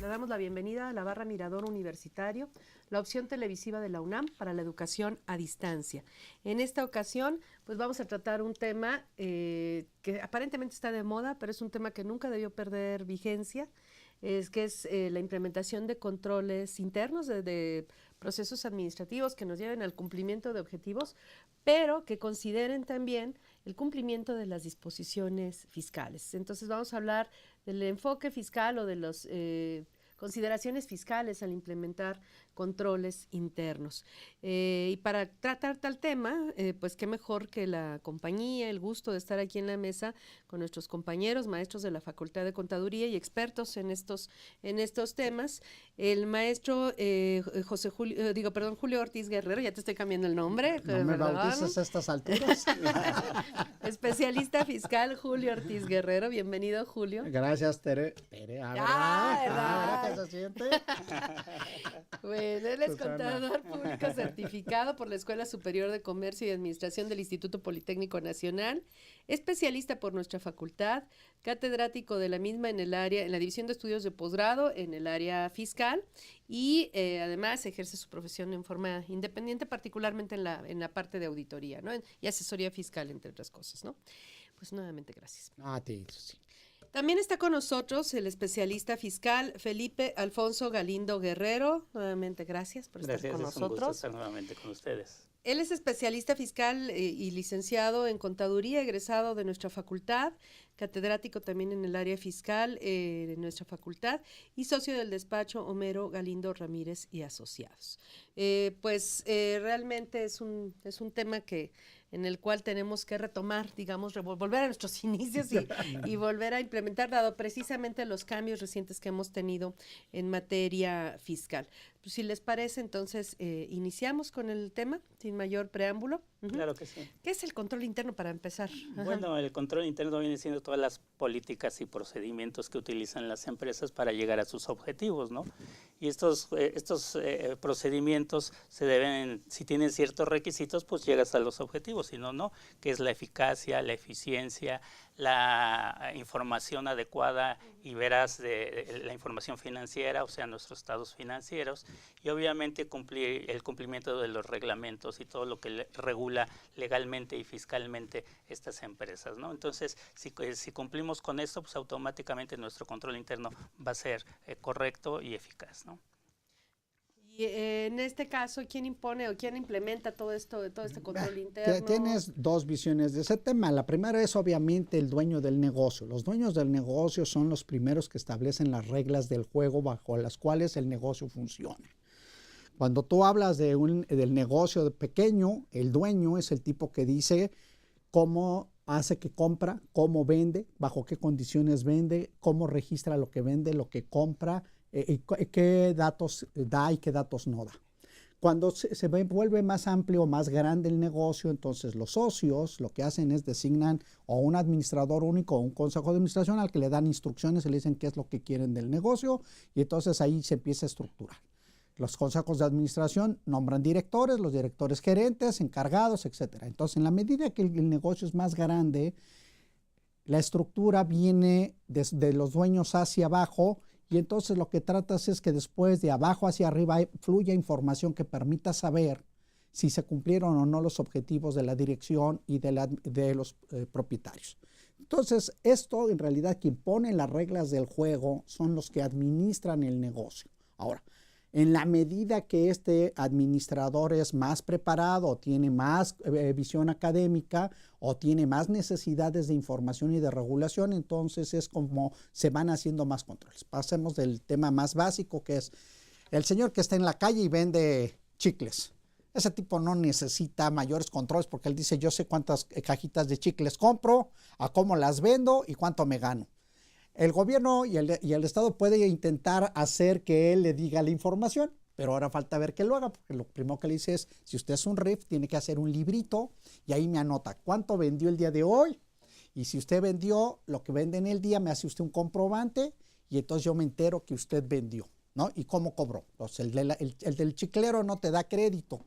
Le damos la bienvenida a la barra Mirador Universitario, la opción televisiva de la UNAM para la educación a distancia. En esta ocasión, pues vamos a tratar un tema que aparentemente está de moda, pero es un tema que nunca debió perder vigencia, es la implementación de controles internos de procesos administrativos que nos lleven al cumplimiento de objetivos, pero que consideren también el cumplimiento de las disposiciones fiscales. Entonces vamos a hablar del enfoque fiscal o de las consideraciones fiscales al implementar controles internos. Y para tratar tal tema, pues qué mejor que la compañía, el gusto de estar aquí en la mesa con nuestros compañeros, maestros de la Facultad de Contaduría y expertos en estos temas. El maestro Julio Ortiz Guerrero, ya te estoy cambiando el nombre. No me bautices a estas alturas. Especialista fiscal Julio Ortiz Guerrero, bienvenido Julio. Gracias, Tere. ¿Verdad? ¿Qué se siente? Bueno, él es contador público certificado por la Escuela Superior de Comercio y Administración del Instituto Politécnico Nacional, especialista por nuestra facultad, catedrático de la misma en la División de Estudios de Posgrado en el área fiscal y además ejerce su profesión en forma independiente, particularmente en la parte de auditoría, ¿no? Y asesoría fiscal, entre otras cosas, ¿no? Pues nuevamente gracias. A ti, sí. También está con nosotros el especialista fiscal Felipe Alfonso Galindo Guerrero. Nuevamente, gracias por estar con nosotros. Es un gusto estar nuevamente con ustedes. Él es especialista fiscal y licenciado en contaduría, egresado de nuestra facultad, catedrático también en el área fiscal de nuestra facultad y socio del despacho Homero Galindo Ramírez y Asociados. Realmente es un tema en el cual tenemos que retomar, digamos, volver a nuestros inicios y volver a implementar, dado precisamente los cambios recientes que hemos tenido en materia fiscal. Pues, si les parece, entonces iniciamos con el tema, sin mayor preámbulo. Claro que sí. ¿Qué es el control interno para empezar? Bueno, el control interno viene siendo todas las políticas y procedimientos que utilizan las empresas para llegar a sus objetivos, ¿no? Y estos procedimientos se deben, si tienen ciertos requisitos, pues llegas a los objetivos, si no, no, que es la eficacia, la eficiencia, la información adecuada y veraz de la información financiera, o sea, nuestros estados financieros, y obviamente el cumplimiento de los reglamentos y todo lo que regula legalmente y fiscalmente estas empresas, ¿no? Entonces, si cumplimos con esto, pues automáticamente nuestro control interno va a ser correcto y eficaz, ¿no? Y en este caso, ¿quién impone o quién implementa todo este control interno? Tienes dos visiones de ese tema. La primera es obviamente el dueño del negocio. Los dueños del negocio son los primeros que establecen las reglas del juego bajo las cuales el negocio funciona. Cuando tú hablas del negocio pequeño, el dueño es el tipo que dice cómo hace que compra, cómo vende, bajo qué condiciones vende, cómo registra lo que vende, lo que compra, qué datos da y qué datos no da. Cuando se vuelve más amplio, más grande el negocio, entonces los socios lo que hacen es designan o un administrador único o un consejo de administración al que le dan instrucciones y le dicen qué es lo que quieren del negocio y entonces ahí se empieza a estructurar. Los consejos de administración nombran directores, los directores gerentes, encargados, etc. Entonces, en la medida que el negocio es más grande, la estructura viene desde los dueños hacia abajo y entonces lo que tratas es que después de abajo hacia arriba fluya información que permita saber si se cumplieron o no los objetivos de la dirección y de los propietarios. Entonces, esto en realidad quien pone las reglas del juego son los que administran el negocio. Ahora, en la medida que este administrador es más preparado o tiene más visión académica o tiene más necesidades de información y de regulación, entonces es como se van haciendo más controles. Pasemos del tema más básico, que es el señor que está en la calle y vende chicles. Ese tipo no necesita mayores controles porque él dice, yo sé cuántas cajitas de chicles compro, a cómo las vendo y cuánto me gano. El gobierno y el Estado puede intentar hacer que él le diga la información, pero ahora falta ver que lo haga, porque lo primero que le dice es, si usted es un RIF, tiene que hacer un librito y ahí me anota cuánto vendió el día de hoy y si usted vendió lo que vende en el día, me hace usted un comprobante y entonces yo me entero que usted vendió, ¿no? Y cómo cobró. Entonces, el del chiclero no te da crédito.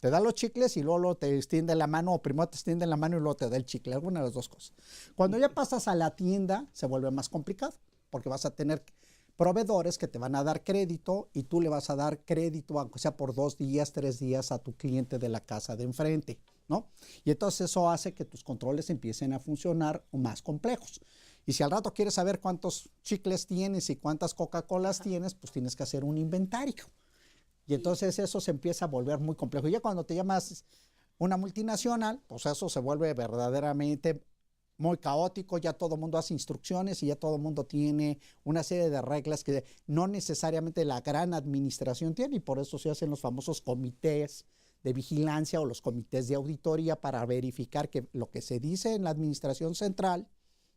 Te da los chicles y luego te extiende la mano, o primero te extiende la mano y luego te da el chicle, alguna de las dos cosas. Cuando ya pasas a la tienda, se vuelve más complicado, porque vas a tener proveedores que te van a dar crédito y tú le vas a dar crédito, aunque sea por 2 días, 3 días, a tu cliente de la casa de enfrente, ¿no? Y entonces eso hace que tus controles empiecen a funcionar más complejos. Y si al rato quieres saber cuántos chicles tienes y cuántas Coca-Colas tienes, pues tienes que hacer un inventario. Y entonces eso se empieza a volver muy complejo. Y ya cuando te llamas una multinacional, pues eso se vuelve verdaderamente muy caótico, ya todo el mundo hace instrucciones y ya todo el mundo tiene una serie de reglas que no necesariamente la gran administración tiene, y por eso se hacen los famosos comités de vigilancia o los comités de auditoría para verificar que lo que se dice en la administración central,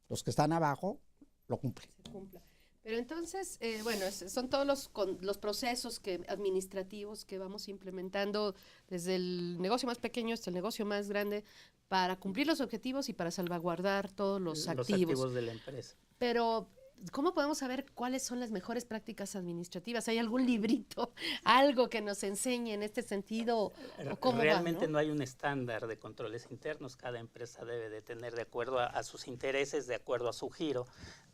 los que están abajo, lo cumplen. Se cumpla. Pero entonces, bueno, son todos los procesos administrativos que vamos implementando desde el negocio más pequeño hasta el negocio más grande para cumplir los objetivos y para salvaguardar todos los activos de la empresa. Pero, ¿cómo podemos saber cuáles son las mejores prácticas administrativas? ¿Hay algún librito, algo que nos enseñe en este sentido? ¿O cómo Realmente no hay un estándar de controles internos. Cada empresa debe de tener, de acuerdo a sus intereses, de acuerdo a su giro,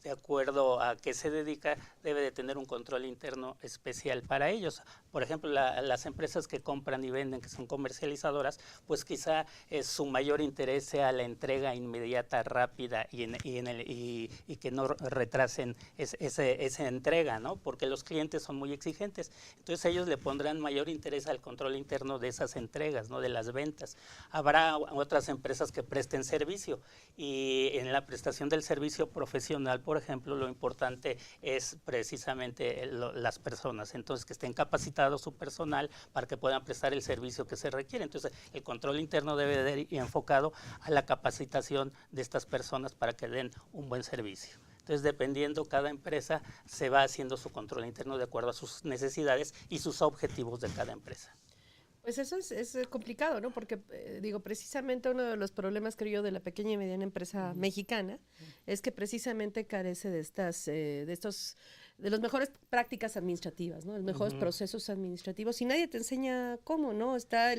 de acuerdo a qué se dedica, debe de tener un control interno especial para ellos. Por ejemplo, las empresas que compran y venden, que son comercializadoras, pues quizá su mayor interés sea la entrega inmediata, rápida y que no retrasen esa entrega, ¿no? Porque los clientes son muy exigentes. Entonces ellos le pondrán mayor interés al control interno de esas entregas, ¿no? De las ventas. Habrá otras empresas que presten servicio, y en la prestación del servicio profesional, por ejemplo, lo importante es precisamente las personas, entonces que estén capacitados su personal para que puedan prestar el servicio que se requiere. Entonces el control interno debe de ir enfocado a la capacitación de estas personas para que den un buen servicio. Entonces, dependiendo, cada empresa se va haciendo su control interno de acuerdo a sus necesidades y sus objetivos de cada empresa. Pues eso es complicado, ¿no? Porque, digo, precisamente uno de los problemas, creo yo, de la pequeña y mediana empresa mexicana es que precisamente carece de de las mejores prácticas administrativas, ¿no? Los mejores procesos administrativos, y nadie te enseña cómo, ¿no? Está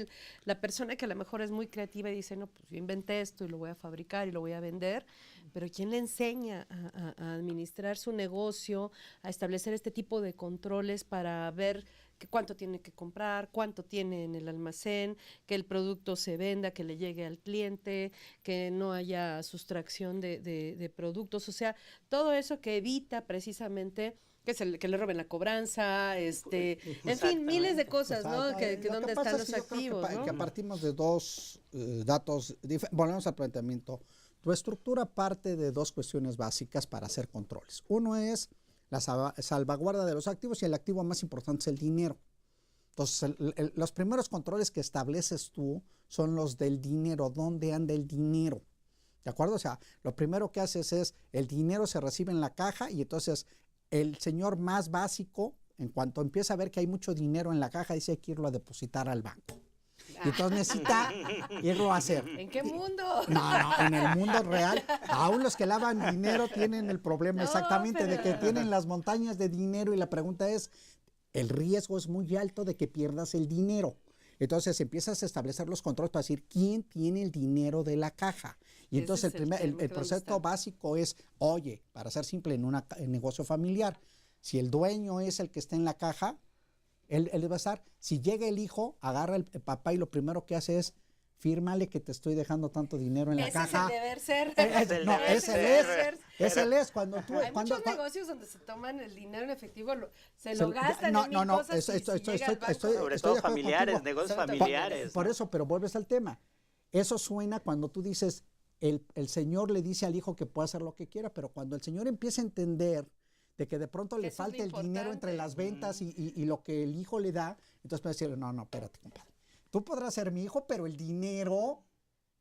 la persona que a lo mejor es muy creativa y dice, no, pues yo inventé esto y lo voy a fabricar y lo voy a vender, pero ¿quién le enseña a administrar su negocio, a establecer este tipo de controles para ver cuánto tiene que comprar, cuánto tiene en el almacén, que el producto se venda, que le llegue al cliente, que no haya sustracción de productos? O sea, todo eso que evita precisamente que le roben la cobranza, en fin, miles de cosas, ¿no? Que dónde están los activos, ¿no? Que partimos de dos datos, volvemos al planteamiento. Tu estructura parte de dos cuestiones básicas para hacer controles. Uno es la salvaguarda de los activos, y el activo más importante es el dinero. Entonces, los primeros controles que estableces tú son los del dinero. ¿Dónde anda el dinero? ¿De acuerdo? O sea, lo primero que haces es, el dinero se recibe en la caja, y entonces el señor más básico, en cuanto empieza a ver que hay mucho dinero en la caja, dice que irlo a depositar al banco. Y entonces necesita irlo a hacer. ¿En qué mundo? No, en el mundo real, aún los que lavan dinero tienen el problema exactamente de que tienen las montañas de dinero, y la pregunta es, el riesgo es muy alto de que pierdas el dinero. Entonces empiezas a establecer los controles para decir quién tiene el dinero de la caja. Y entonces el proceso básico es, oye, para ser simple, en un negocio familiar, si el dueño es el que está en la caja, él va a estar. Si llega el hijo, agarra el papá y lo primero que hace es, fírmale que te estoy dejando tanto dinero en la caja. Ese es el deber ser. No, ese es cuando tú... Hay muchos negocios donde se toman el dinero en efectivo, se lo gastan en mil cosas. Sobre todo familiares, negocios familiares. Por eso, pero vuelves al tema. Eso suena cuando tú dices, el señor le dice al hijo que puede hacer lo que quiera, pero cuando el señor empieza a entender de que de pronto le falta el dinero entre las ventas y lo que el hijo le da, entonces puede decirle, no, espérate, compadre. Tú podrás ser mi hijo, pero el dinero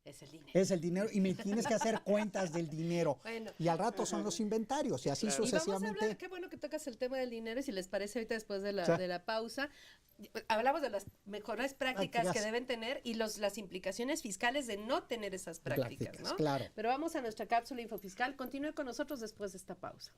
es el dinero, y me tienes que hacer cuentas del dinero. Bueno, y al rato son los inventarios, y así sucesivamente. Y vamos a hablar, qué bueno que tocas el tema del dinero, y si les parece ahorita después de la pausa, hablamos de las mejores prácticas que deben tener y las implicaciones fiscales de no tener esas prácticas, ¿no? Claro. Pero vamos a nuestra cápsula infofiscal. Continúe con nosotros después de esta pausa.